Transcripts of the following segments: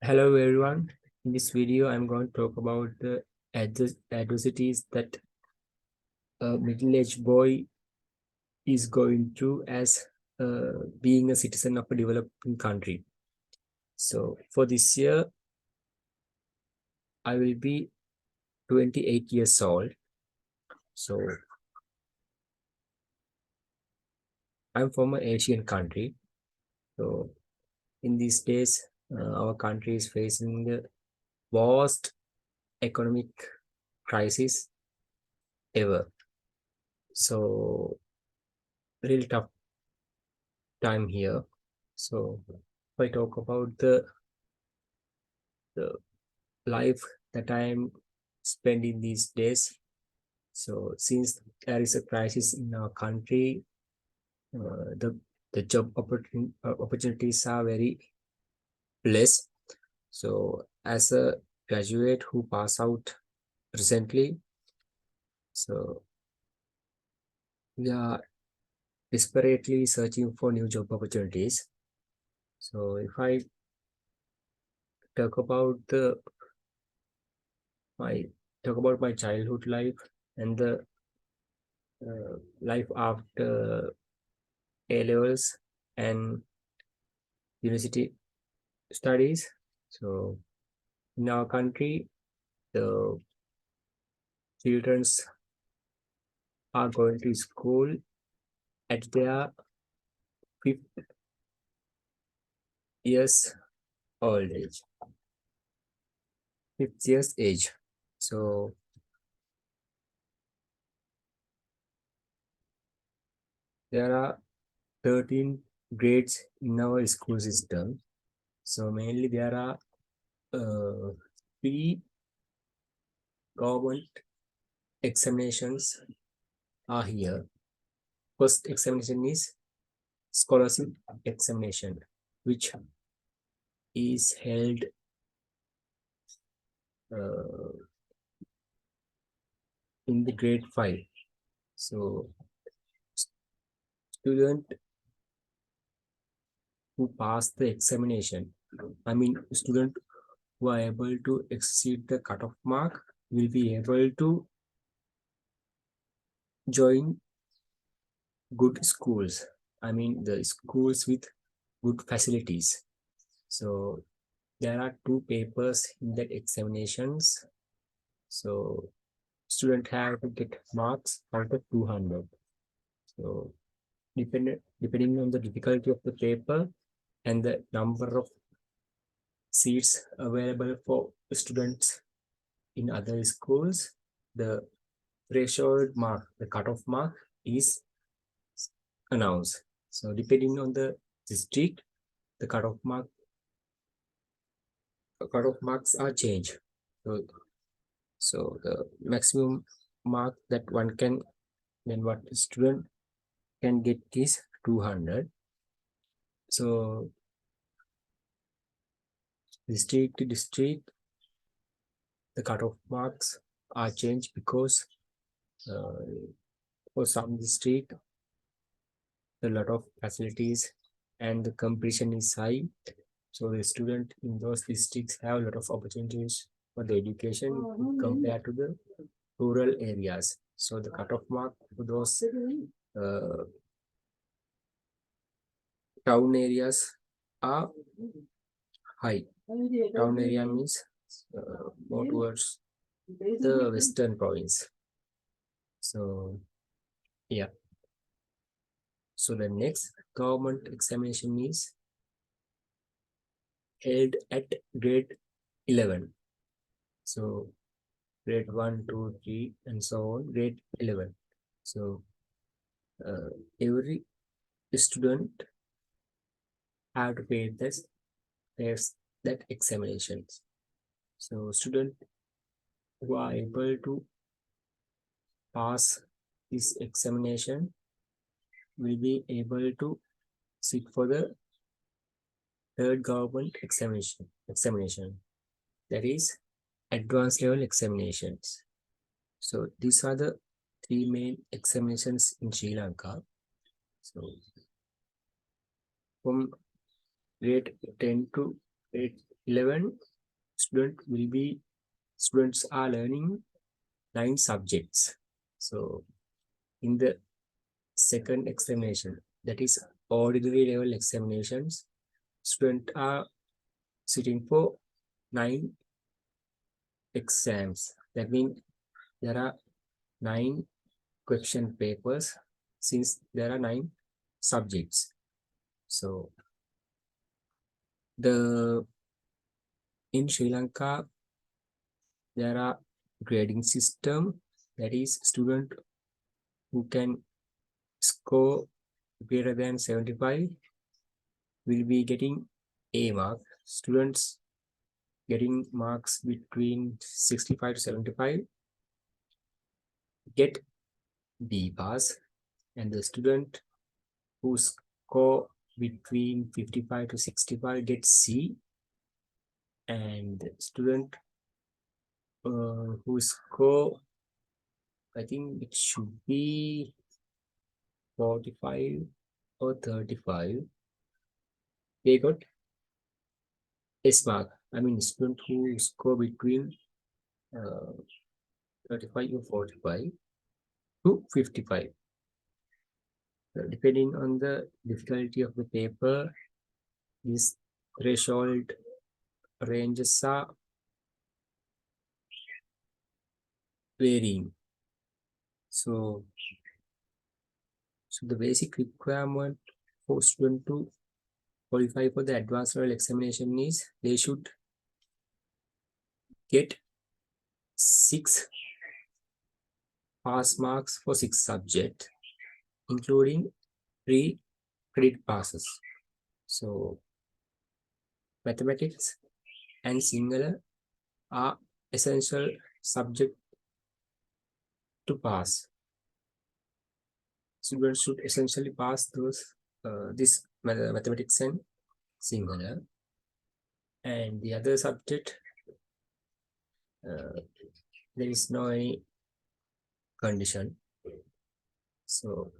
Hello everyone. In this video, I'm going to talk about the adversities that a middle-aged boy is going through as being a citizen of a developing country. So for this year, I will be 28 years old. So I'm from an Asian country. So in these days, our country is facing the worst economic crisis ever. So real tough time here. So if I talk about the life that I am spending these days. So since there is a crisis in our country, the job opportunities are very less. So as a graduate who passed out recently, so we are desperately searching for new job opportunities. So if I talk about my my childhood life and the life after A levels and university studies. So in our country, the children are going to school at their 5 years old age, 5 years age. So there are 13 grades in our school system. So mainly there are uh, three government examinations are here. First examination is scholarship examination, which is held uh, in the grade 5. So student who pass the examination, student who are able to exceed the cutoff mark will be able to join good schools. The schools with good facilities. So there are two papers in that examinations. So student have to get marks out of 200. So depending on the difficulty of the paper and the number of seats available for students in other schools, the threshold mark, the cutoff mark is announced. So depending on the district, the cutoff marks are changed. So the maximum mark that one can, then what the student can get is 200. So district to district, the cutoff marks are changed because uh, for some district, a lot of facilities and the competition is high. So the student in those districts have a lot of opportunities for the education compared to the rural areas. So the cutoff mark for those uh, town areas are high. Town area means more towards the western province. So yeah. So the next government examination is held at grade 11. So grade 1, 2, 3, and so on, grade 11. So uh, every student have to pay this there's that examinations. So student who are able to pass this examination will be able to sit for the third government examination, that is advanced level examinations. So these are the three main examinations in Sri Lanka. So from grade 10 to grade 11 students are learning 9 subjects. So in the second examination, that is ordinary level examinations, students are sitting for 9 exams. That means there are 9 question papers since there are 9 subjects. So the in Sri Lanka there are grading system, that is student who can score greater than 75 will be getting A mark. Students getting marks between 65 to 75 get B pass, and the student who score between 55 to 65 get C, and the student who score, I think it should be 45 or 35, they got S mark. I mean, student who score between uh, 35 or 45 to 55. Depending on the difficulty of the paper, these threshold ranges are varying. So, the basic requirement for student to qualify for the advanced level examination is they should get 6 pass marks for 6 subjects, including 3 credit passes. So, mathematics and Sinhala are essential subject to pass. Students should essentially pass this mathematics and Sinhala, and the other subject there is no any condition. So,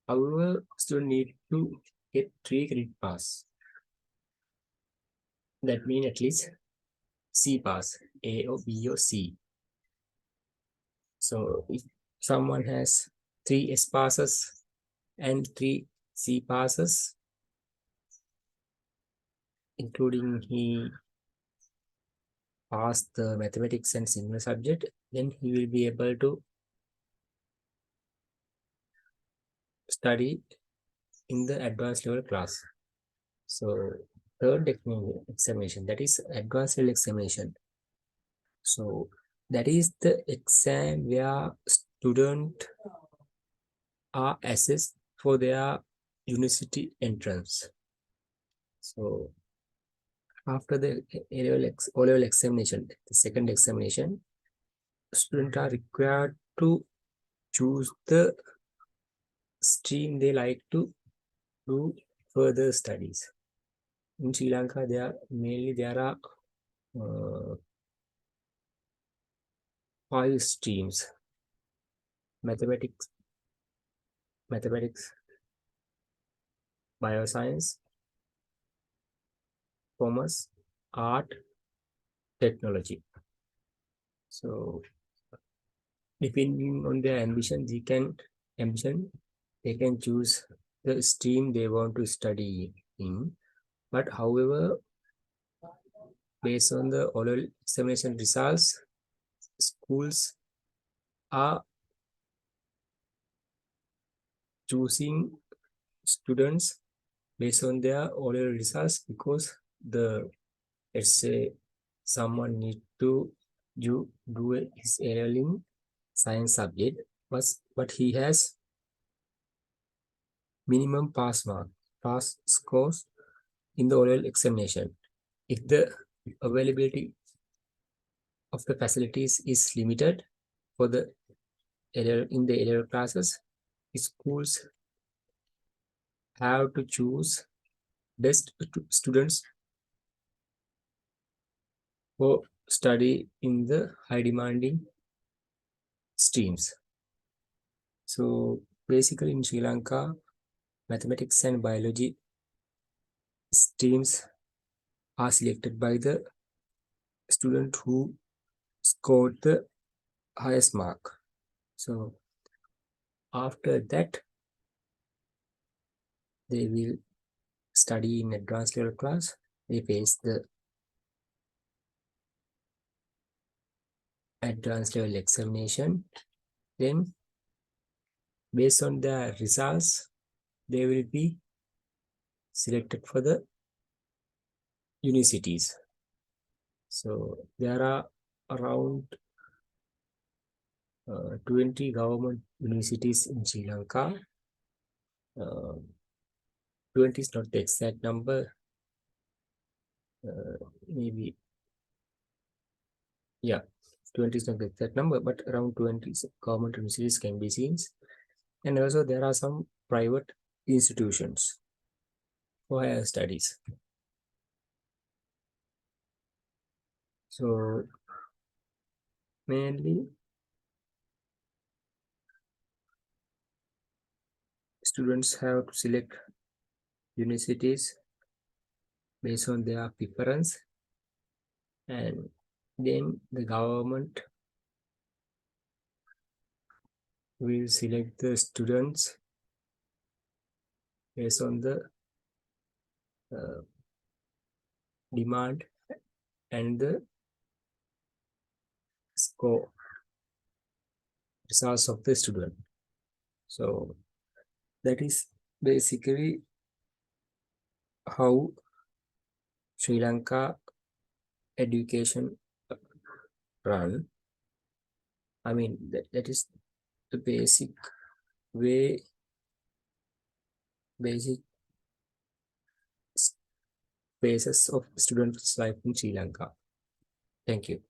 however, student need to get 3 credit pass. That means at least C pass, A or B or C. So if someone has 3 S passes and 3 C passes, including he passed the mathematics and similar subject, then he will be able to study in the advanced level class. So third examination, that is advanced level examination. So that is the exam where student are assessed for their university entrance. So after the O-level examination, the second examination, students are required to choose the stream they like to do further studies. In Sri Lanka, there are 5 streams: mathematics, bioscience, commerce, art, technology. So depending on their ambition, they can choose the stream they want to study in. But however, based on the oral examination results, schools are choosing students based on their oral results, because let's say someone need to do his A-level in science subject, but he has minimum pass scores in the oral examination. If the availability of the facilities is limited for the in the A-level classes, schools have to choose best students for study in the high demanding streams. So basically in Sri Lanka, mathematics and biology streams are selected by the student who scored the highest mark. So after that, they will study in advanced level class. They face the advanced level examination. Then, based on the results, they will be selected for the universities. So there are around 20 government universities in Sri Lanka. 20 is not the exact number. Maybe, yeah, 20 is not the exact number, but around 20 government universities can be seen. And also there are some private institutions for higher studies. So mainly students have to select universities based on their preference, and then the government will select the students based on the uh, demand and the score results of the student. So that is basically how Sri Lanka education run. I mean that is the way basic phases of students' life in Sri Lanka. Thank you.